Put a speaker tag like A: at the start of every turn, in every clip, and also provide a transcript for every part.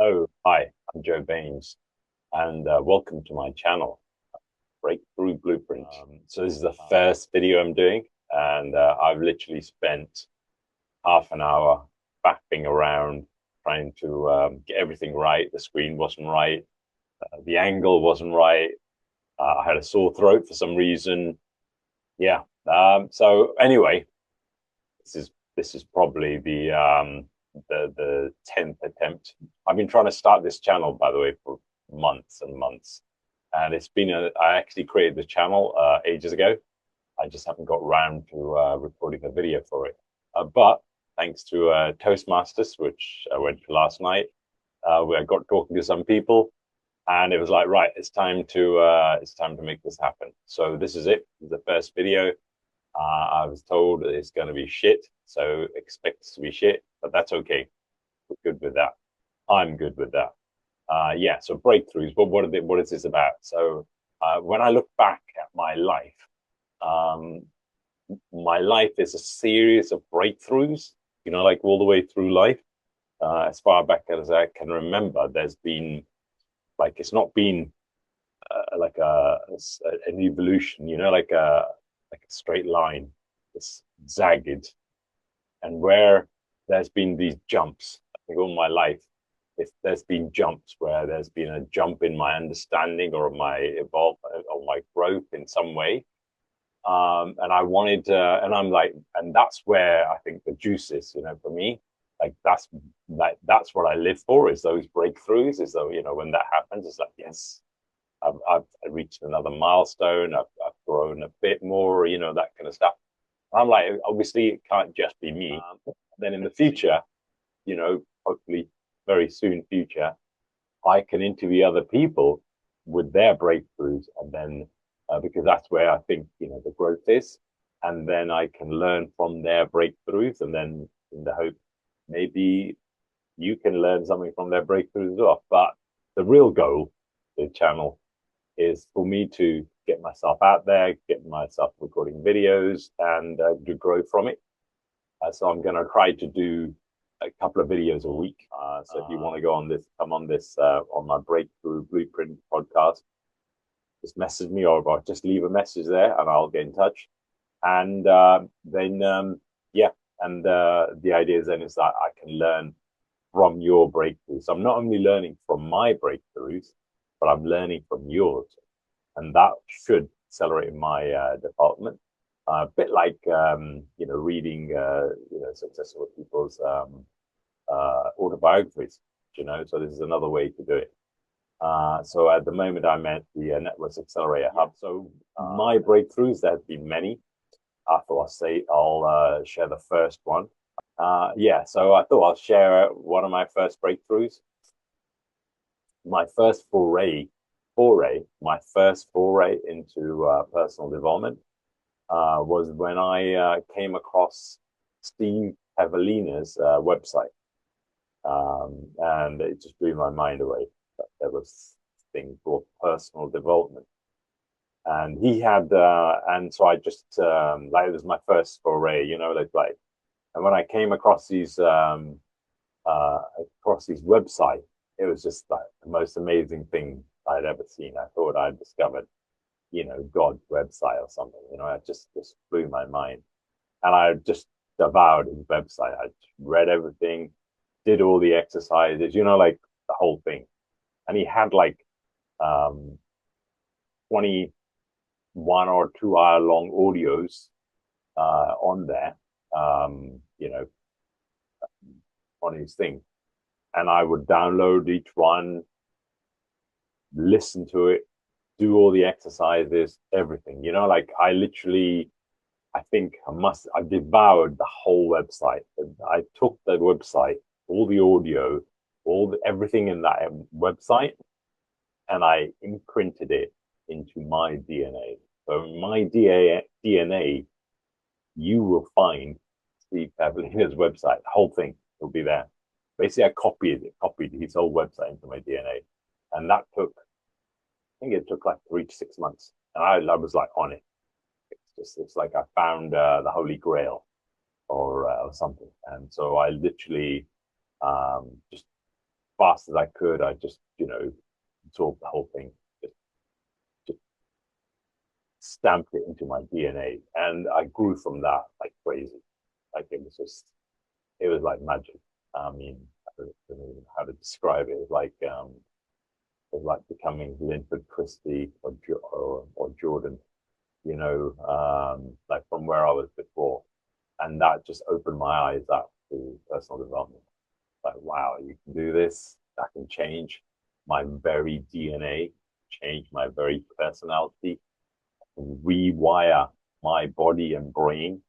A: Oh, hi, I'm Joe Baines, and welcome to my channel, Breakthrough Blueprint. So this is the first video I'm doing, and I've literally spent half an hour faffing around trying to get everything right. The screen wasn't right, the angle wasn't right. I had a sore throat for some reason. Yeah. So anyway, this is probably the 10th attempt. I've been trying to start this channel, by the way, for months and months, and I actually created the channel ages ago. I just haven't got around to recording a video for it. But thanks to Toastmasters, which I went to last night, where I got talking to some people, and it was like, right, it's time to make this happen. So this is it. This is the first video. I was told it's going to be shit, so expect it to be shit, but that's okay. We're good with that. I'm good with that. Yeah. So breakthroughs. What is this about? So when I look back at um, my life is a series of breakthroughs. Like all the way through life. As far back as I can remember, there's been like it's not been like an evolution. Like a straight line. It's zagged, and where there's been these jumps, I think all my life, if there's been jumps where there's been a jump in my understanding or my evolve or my growth in some way. And I wanted, and I'm like, and that's where I think the juice is, for me. Like that's what I live for, is those breakthroughs. Is though, when that happens, it's like, yes, I've reached another milestone. I've grown a bit more, that kind of stuff. I'm like, obviously, it can't just be me. Then in the future, hopefully very soon future, I can interview other people with their breakthroughs, and then because that's where I think the growth is, and then I can learn from their breakthroughs, and then in the hope maybe you can learn something from their breakthroughs as well. But the real goal, the channel, is for me to get myself out there, get myself recording videos, and to grow from it. So I'm going to try to do a couple of videos a week. So if you want to come on this on my Breakthrough Blueprint podcast, just message me or just leave a message there, and I'll get in touch. And then yeah, and the idea then is that I can learn from your breakthroughs. So I'm not only learning from my breakthroughs, but I'm learning from yours, and that should accelerate my development. A bit like reading successful people's autobiographies. So this is another way to do it. So at the moment, I'm at the Networks Accelerator Hub. So my breakthroughs, there have been many. I thought I'll share the first one. Yeah, so I thought I'll share one of my first breakthroughs. My first my first foray into personal development was when I came across Steve Javelina's website, and it just blew my mind away. That there was a thing called personal development, and he had, and so I just like it was my first foray, like, and when I came across his website, it was just like the most amazing thing I'd ever seen. I thought I'd discovered, God's website or something. It just blew my mind, and I just devoured his website. I read everything, did all the exercises, like the whole thing. And he had like 21 or 2 hour long audios on there, on his thing. And I would download each one, listen to it, do all the exercises, everything. Like I think I devoured the whole website. I took the website, all the audio, everything in that website, and I imprinted it into my DNA. So my DNA, you will find Steve Javelina's website. The whole thing will be there. Basically, I copied his whole website into my DNA, and that took, I think it took like 3 to 6 months, and I was like on it. It's like I found the Holy Grail or something, and so I literally just fast as I could. I just, absorbed the whole thing, just stamped it into my DNA, and I grew from that like crazy. Like it was like magic. I mean, I don't know how to describe it. It was like becoming Linford Christie or Jordan, like from where I was before, and that just opened my eyes up to personal development. Like, wow, you can do this. That can change my very DNA, change my very personality, rewire my body and brain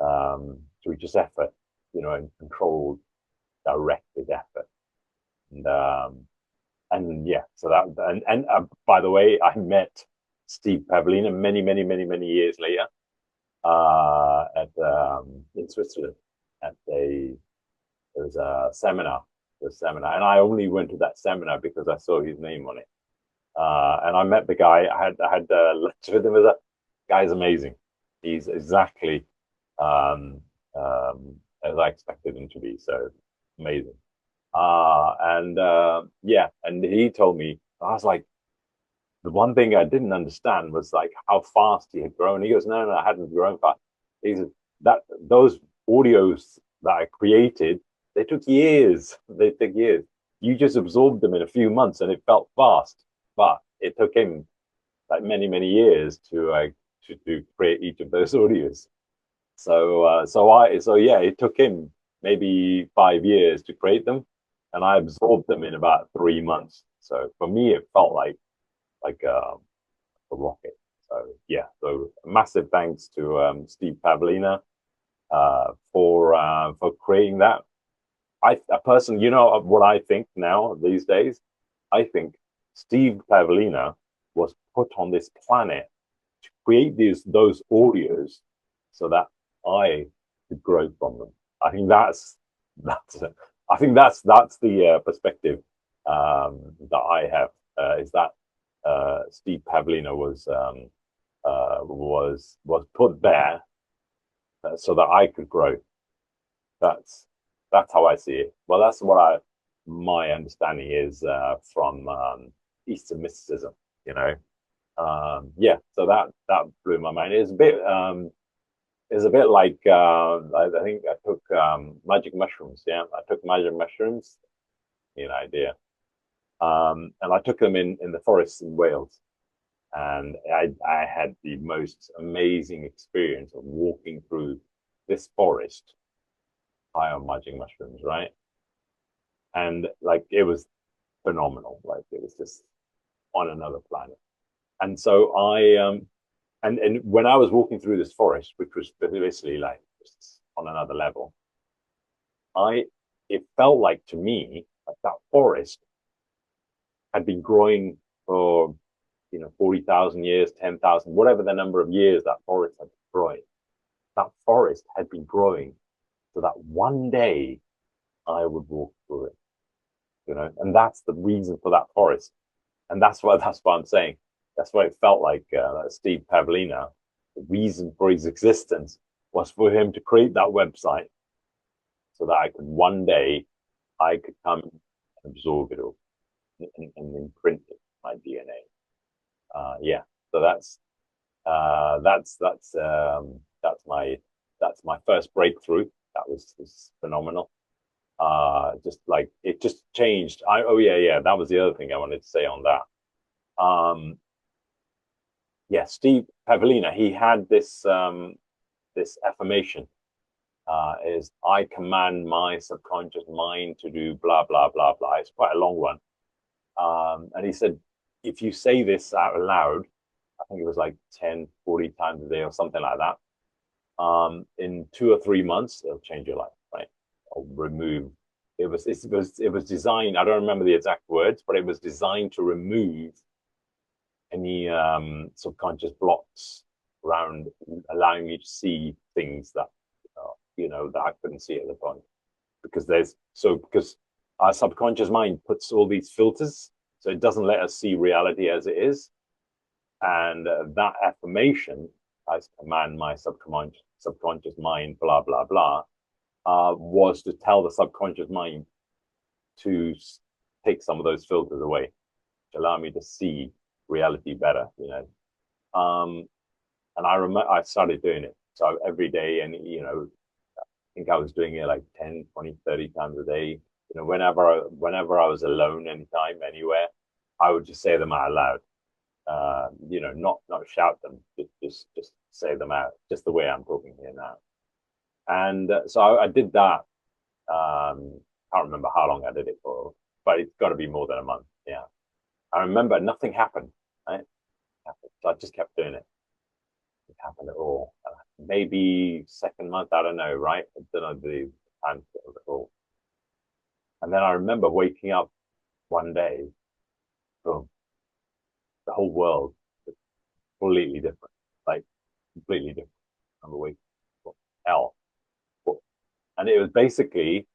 A: through just effort, and controlled, directed effort. And yeah, so that and by the way, I met Steve Pavlina many, many, many, many years later at in Switzerland at there was a seminar, and I only went to that seminar because I saw his name on it. And I met the guy. I had lunch with him. As a guy's amazing. He's exactly um, as I expected him to be. So amazing. And yeah, and he told me, I was like, the one thing I didn't understand was like how fast he had grown. He goes, no, I hadn't grown fast. He said that those audios that I created, they took years. They took years. You just absorbed them in a few months, and it felt fast. But it took him like many, many years to create each of those audios. So yeah, it took him maybe 5 years to create them, and I absorbed them in about 3 months. So for me, it felt like a rocket. So yeah, so massive thanks to Steve Pavlina for creating that. A person, what I think now these days, I think Steve Pavlina was put on this planet to create those audios so that I could grow from them. I think that's I think that's the perspective that I have is that Steve Pavlina was put there so that I could grow. That's that's how I see it. Well, that's what my understanding is from Eastern mysticism. You know, yeah. So that blew my mind. It's a bit like I think I took magic mushrooms. Yeah, I took magic mushrooms. An idea. And I took them in the forests in Wales, and I had the most amazing experience of walking through this forest high on magic mushrooms, right? And like it was phenomenal. Like it was just on another planet. And so and when I was walking through this forest, which was basically like just on another level, I it felt like to me like that forest had been growing for 40,000 years, 10,000, whatever the number of years that forest had been growing. That forest had been growing so that one day I would walk through it, and that's the reason for that forest. And that's what I'm saying. That's what it felt like Steve Pavlina, the reason for his existence was for him to create that website so that I could one day I could come and absorb it all and imprint it my DNA. Yeah, so that's my first breakthrough. That was phenomenal. Just like it just changed. Oh yeah, that was the other thing I wanted to say on that. Yeah, Steve Pavlina, he had this affirmation is I command my subconscious mind to do blah blah blah blah. It's quite a long one. And he said, if you say this out loud, I think it was like 10, 40 times a day or something like that, in 2 or 3 months, it'll change your life, right? Or remove. It was designed, I don't remember the exact words, but it was designed to remove any subconscious blocks around allowing me to see things that that I couldn't see at the point. Because our subconscious mind puts all these filters, so it doesn't let us see reality as it is. And that affirmation, I command my subconscious mind, blah blah blah, was to tell the subconscious mind to take some of those filters away, to allow me to see reality better, you know. And I remember I started doing it. So every day, and, you know, I think I was doing it like 10, 20, 30 times a day. You know, whenever I was alone, anytime, anywhere, I would just say them out loud. You know, not shout them, just say them out, just the way I'm talking here now. And so I did that. Can't remember how long I did it for, but it's got to be more than a month. Yeah, I remember nothing happened. Right? So I just kept doing it. It happened at all. Maybe second month, I don't know. Right? I don't know the time at all. And then I remember waking up one day, boom, the whole world was completely different, like completely different. I'm awake, hell, and it was basically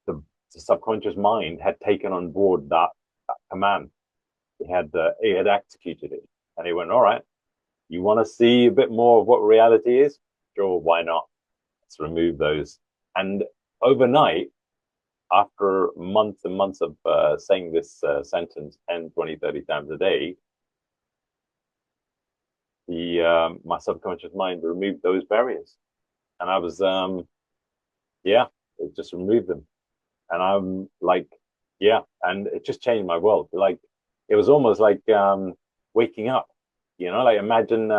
A: the subconscious mind had taken on board that command. It had executed it, and it went, all right. You want to see a bit more of what reality is? Sure, why not? Let's remove those. And overnight, after months and months of saying this sentence 10, 20, 30 times a day, my subconscious mind removed those barriers. And I was, yeah, it just removed them. And I'm like, yeah, and it just changed my world. Like, it was almost like waking up, you know, like imagine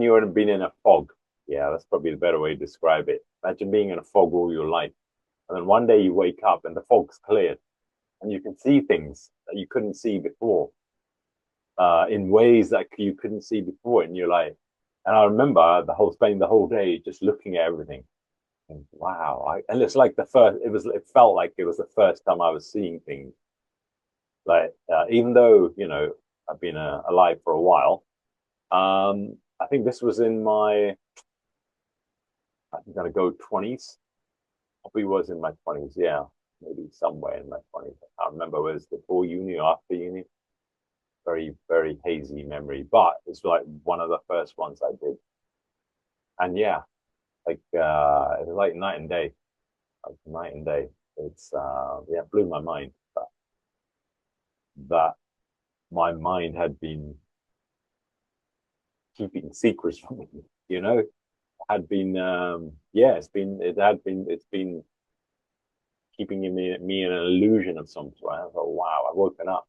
A: you had been in a fog. Yeah, that's probably the better way to describe it. Imagine being in a fog all your life. And then one day you wake up and the fog's cleared and you can see things that you couldn't see before, in ways that you couldn't see before in your life. And I remember spending the whole day just looking at everything. And wow. And it's like it felt like it was the first time I was seeing things. Like, even though, you know, I've been alive for a while, I think this was in my, I'm going to go 20s. Probably was in my 20s, yeah. Maybe somewhere in my 20s. I can't remember whether it's before uni or after uni. Very, very hazy memory, but it's like one of the first ones I did. And yeah, like it was like night and day. Like night and day. It's yeah, it blew my mind that my mind had been keeping secrets from me, you know, had been yeah, it's been keeping me in an illusion of some sort. I thought, wow, I've woken up.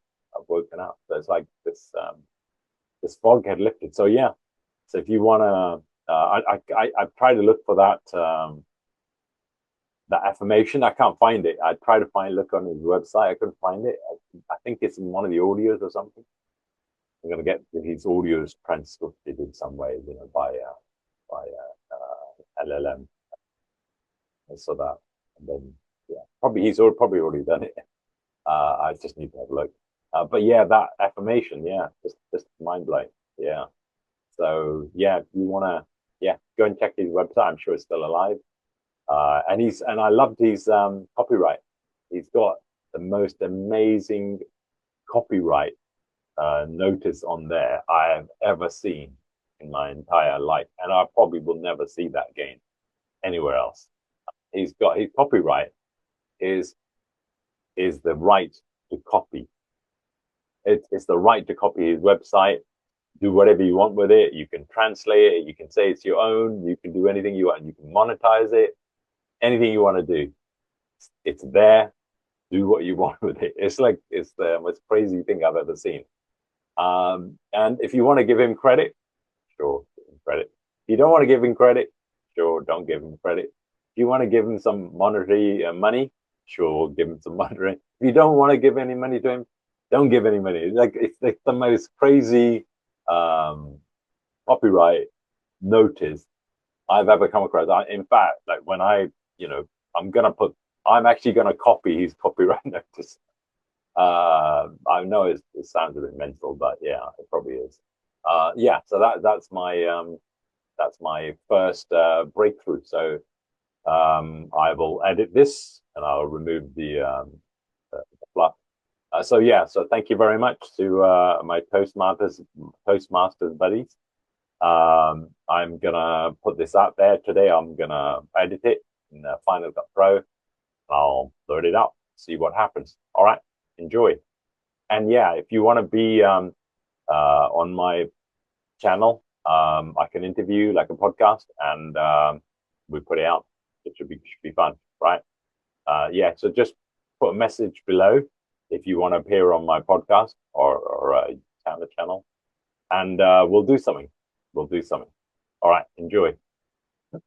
A: There's like this fog had lifted. So yeah, so if you want to, I've tried to look for that affirmation. I can't find it. I tried to look on his website. I couldn't find it. I think it's in one of the audios or something. I'm gonna get his audios transcripted in some way, you know, by LLM, so that, and then yeah, probably probably already done it. I just need to have a look. But yeah, that affirmation, yeah, just mind blowing. Yeah. So yeah, if you wanna, yeah, go and check his website. I'm sure it's still alive. And I loved his copyright. He's got the most amazing copyright notice on there I have ever seen in my entire life, and I probably will never see that again anywhere else. He's got his copyright is the right to copy. It's the right to copy his website. Do whatever you want with it. You can translate it. You can say it's your own. You can do anything you want. You can monetize it. Anything you want to do, it's there. Do what you want with it. It's like it's the most crazy thing I've ever seen. And if you want to give him credit, sure, give him credit. If you don't want to give him credit, sure, don't give him credit. If you want to give him some monetary money, sure, give him some money. If you don't want to give any money to him, don't give any money. It's like the most crazy copyright notice I've ever come across. In fact, like when you know, I'm actually gonna copy his copyright notice. I know it sounds a bit mental, but yeah, it probably is. Yeah, so that's my first breakthrough. So I will edit this and I'll remove the fluff. So yeah, so thank you very much to my Toastmasters buddies. I'm gonna put this out there today. I'm gonna edit it in Final Cut Pro. I'll load it up, see what happens. All right, enjoy. And yeah, if you want to be on my channel, I can interview like a podcast, and we put it out. It should be fun, right? Yeah, so just put a message below if you want to appear on my podcast or channel, and we'll do something. We'll do something. All right, enjoy.